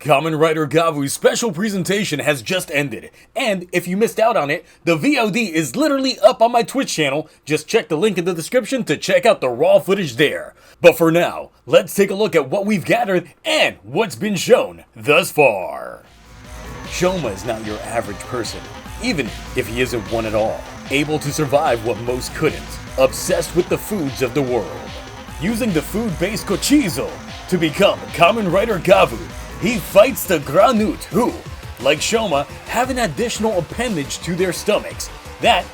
Kamen Rider Gavv's special presentation has just ended, and if you missed out on it, the VOD is literally up on my Twitch channel. Just check the link in the description to check out the raw footage there. But for now, let's take a look at what we've gathered and what's been shown thus far. Shoma is not your average person, even if he isn't one at all. Able to survive what most couldn't, obsessed with the foods of the world. Using the food-based Kochizo to become Kamen Rider Gavv, he fights the Granut who, like Shoma, have an additional appendage to their stomachs that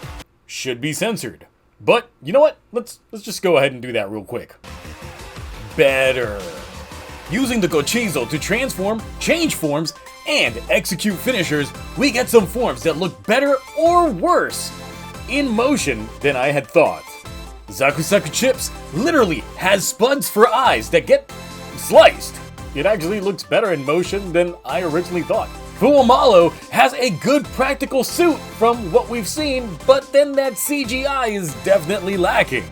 should be censored. But you know what? Let's just go ahead and do that real quick. Better. Using the Kochizo to transform, change forms, and execute finishers, we get some forms that look better or worse in motion than I had thought. Zakusaku Chips literally has spuds for eyes that get sliced. It actually looks better in motion than I originally thought. Fuamalo has a good practical suit from what we've seen, but then that CGI is definitely lacking.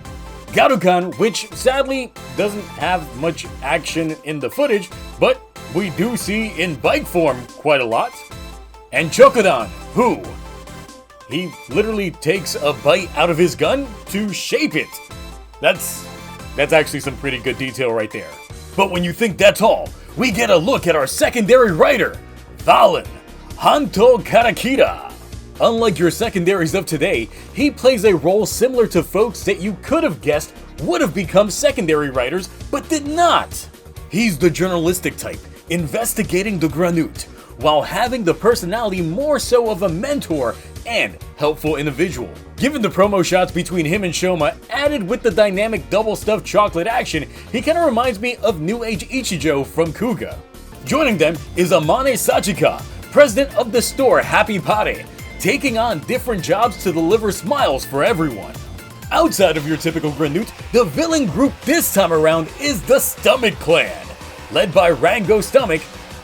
Garukan, which sadly doesn't have much action in the footage, but we do see in bike form quite a lot. And Chokodan, who he literally takes a bite out of his gun to shape it. That's actually some pretty good detail right there. But when you think that's all, we get a look at our secondary writer, Valen Hanto Karakira. Unlike your secondaries of today, he plays a role similar to folks that you could have guessed would have become secondary writers, but did not. He's the journalistic type, investigating the Granut, while having the personality more so of a mentor and helpful individual. Given the promo shots between him and Shoma, added with the dynamic double stuffed chocolate action, he kinda reminds me of New Age Ichijo from Kuga. Joining them is Amane Sachika, president of the store Happy Pare, taking on different jobs to deliver smiles for everyone. Outside of your typical Granut, the villain group this time around is the Stomach Clan. Led by Rango Stomach,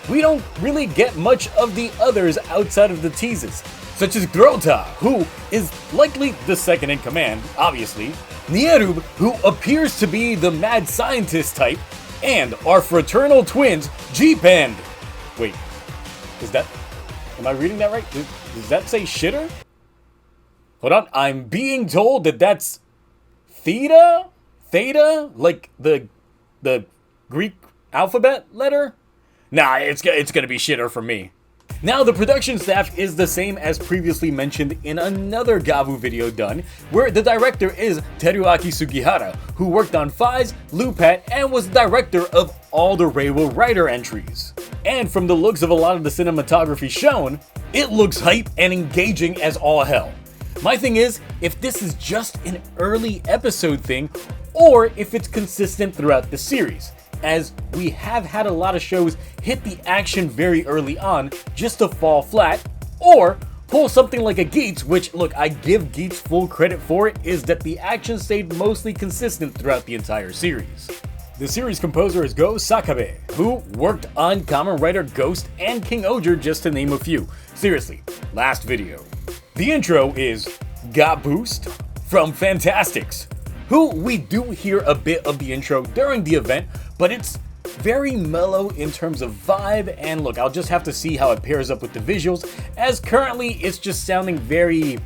we don't really get much of the others outside of the teases, such as Grota, who is likely the second in command, obviously, Nierub, who appears to be the mad scientist type, and our fraternal twins, Jeep and... Wait, am I reading that right? Does that say shitter? Hold on, I'm being told that that's Theta? Theta? Like the Greek alphabet letter? Nah, it's gonna be shitter for me. Now, the production staff is the same as previously mentioned in another Gavv video done, where the director is Teruaki Sugihara, who worked on Fies, Lupat, and was the director of all the Reiwa Rider entries. And from the looks of a lot of the cinematography shown, it looks hype and engaging as all hell. My thing is, if this is just an early episode thing, or if it's consistent throughout the series, as we have had a lot of shows hit the action very early on just to fall flat, or pull something like a Geats, which, look, I give Geats full credit for it, is that the action stayed mostly consistent throughout the entire series. The series composer is Go Sakabe, who worked on Kamen Rider Ghost and King Oger, just to name a few. Seriously, last video. The intro is Got Boost from Fantastics, who we do hear a bit of the intro during the event, but it's very mellow in terms of vibe, and look, I'll just have to see how it pairs up with the visuals, as currently it's just sounding very,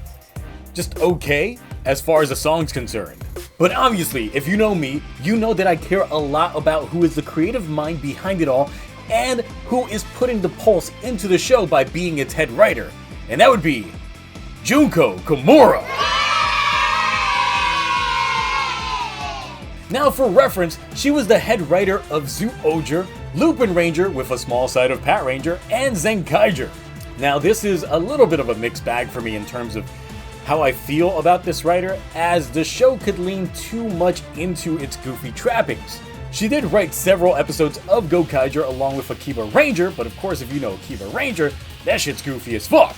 just okay as far as the song's concerned. But obviously, if you know me, you know that I care a lot about who is the creative mind behind it all, and who is putting the pulse into the show by being its head writer, and that would be Junko Komura. Now, for reference, she was the head writer of Zoo Oger, Lupin Ranger with a small side of Pat Ranger, and Zenkaiger. Now, this is a little bit of a mixed bag for me in terms of how I feel about this writer, as the show could lean too much into its goofy trappings. She did write several episodes of Gokaiger along with Akiba Ranger, but of course, if you know Akiba Ranger, that shit's goofy as fuck.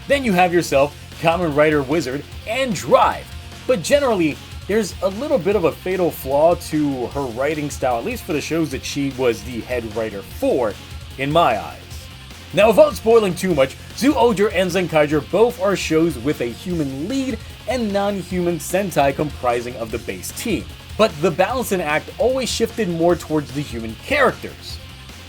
Then you have yourself Kamen Rider Wizard and Drive, but generally, there's a little bit of a fatal flaw to her writing style, at least for the shows that she was the head writer for, in my eyes. Now, without spoiling too much, Zoo Oger and Zenkaiger both are shows with a human lead and non-human Sentai comprising of the base team. But the balancing act always shifted more towards the human characters.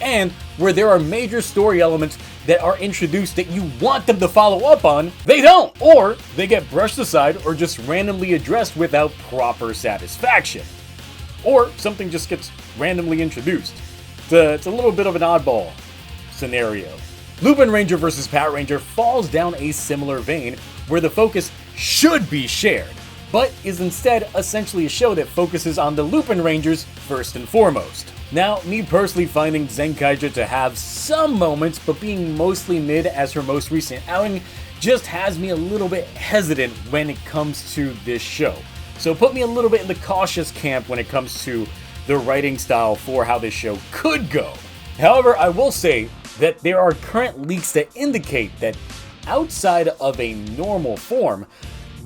And where there are major story elements that are introduced that you want them to follow up on, they don't, or they get brushed aside or just randomly addressed without proper satisfaction. Or something just gets randomly introduced. It's a little bit of an oddball scenario. Lupin Ranger vs. Power Ranger falls down a similar vein where the focus should be shared, but is instead essentially a show that focuses on the Lupin Rangers first and foremost. Now, me personally finding Zenkaija to have some moments, but being mostly mid as her most recent outing, just has me a little bit hesitant when it comes to this show. So put me a little bit in the cautious camp when it comes to the writing style for how this show could go. However, I will say that there are current leaks that indicate that outside of a normal form,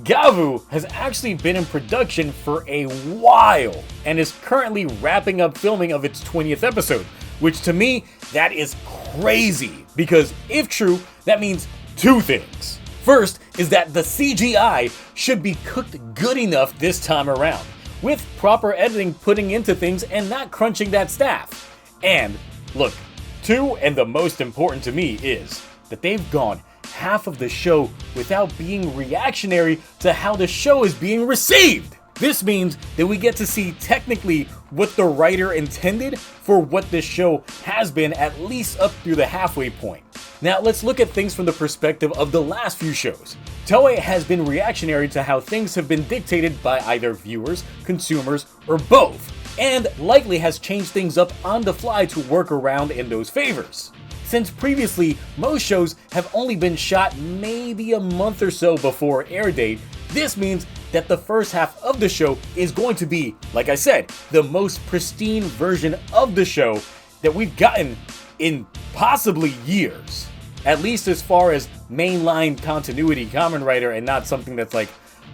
Gavv has actually been in production for a while and is currently wrapping up filming of its 20th episode, which to me, that is crazy, because if true, that means two things. First is that the CGI should be cooked good enough this time around, with proper editing putting into things and not crunching that staff. And look, two, and the most important to me, is that they've gone half of the show without being reactionary to how the show is being received. This means that we get to see technically what the writer intended for what this show has been, at least up through the halfway point. Now let's look at things from the perspective of the last few shows. Toei has been reactionary to how things have been dictated by either viewers, consumers, or both, and likely has changed things up on the fly to work around in those favors. Since previously, most shows have only been shot maybe a month or so before air date, this means that the first half of the show is going to be, like I said, the most pristine version of the show that we've gotten in possibly years. At least as far as mainline continuity Kamen Rider, and not something that's like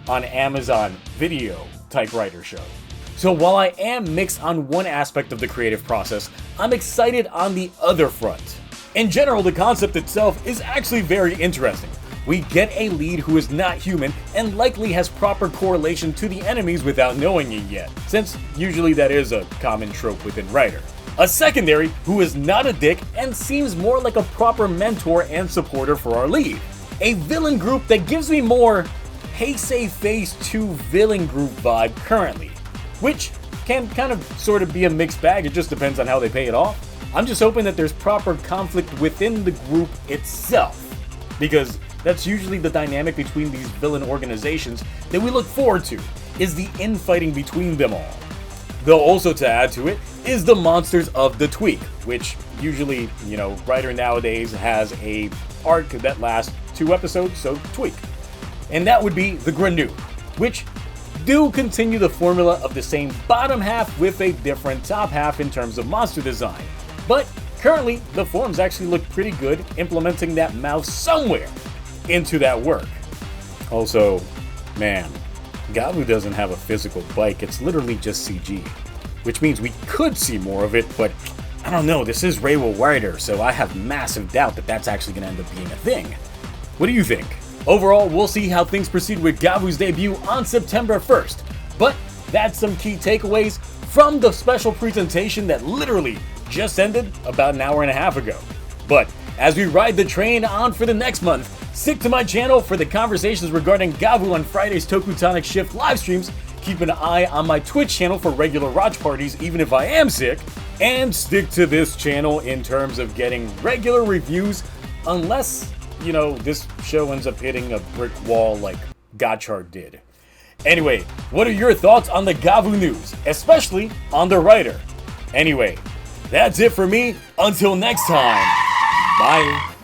on Amazon Video type writer show. So while I am mixed on one aspect of the creative process, I'm excited on the other front. In general, the concept itself is actually very interesting. We get a lead who is not human and likely has proper correlation to the enemies without knowing it yet, since usually that is a common trope within writer. A secondary who is not a dick and seems more like a proper mentor and supporter for our lead. A villain group that gives me more Heisei Phase 2 villain group vibe currently, which can kind of sort of be a mixed bag, it just depends on how they pay it off. I'm just hoping that there's proper conflict within the group itself, because that's usually the dynamic between these villain organizations that we look forward to, is the infighting between them all. Though also to add to it is the monsters of the Tweak, which usually, writer nowadays has a arc that lasts 2 episodes, so Tweak. And that would be the Granu, which do continue the formula of the same bottom half with a different top half in terms of monster design. But currently, the forms actually look pretty good, implementing that mouth somewhere into that work. Also, man, Gavv doesn't have a physical bike, it's literally just CG. Which means we could see more of it, but I don't know, this is Reiwa Rider, so I have massive doubt that that's actually going to end up being a thing. What do you think? Overall, we'll see how things proceed with Gavv's debut on September 1st, but that's some key takeaways from the special presentation that literally just ended about an hour and a half ago. But as we ride the train on for the next month, stick to my channel for the conversations regarding Gavv on Friday's Tokutonic Shift live streams, keep an eye on my Twitch channel for regular watch parties even if I am sick, and stick to this channel in terms of getting regular reviews unless, this show ends up hitting a brick wall like Gotchard did. Anyway, what are your thoughts on the Gavv news, especially on the writer? Anyway, that's it for me. Until next time, bye.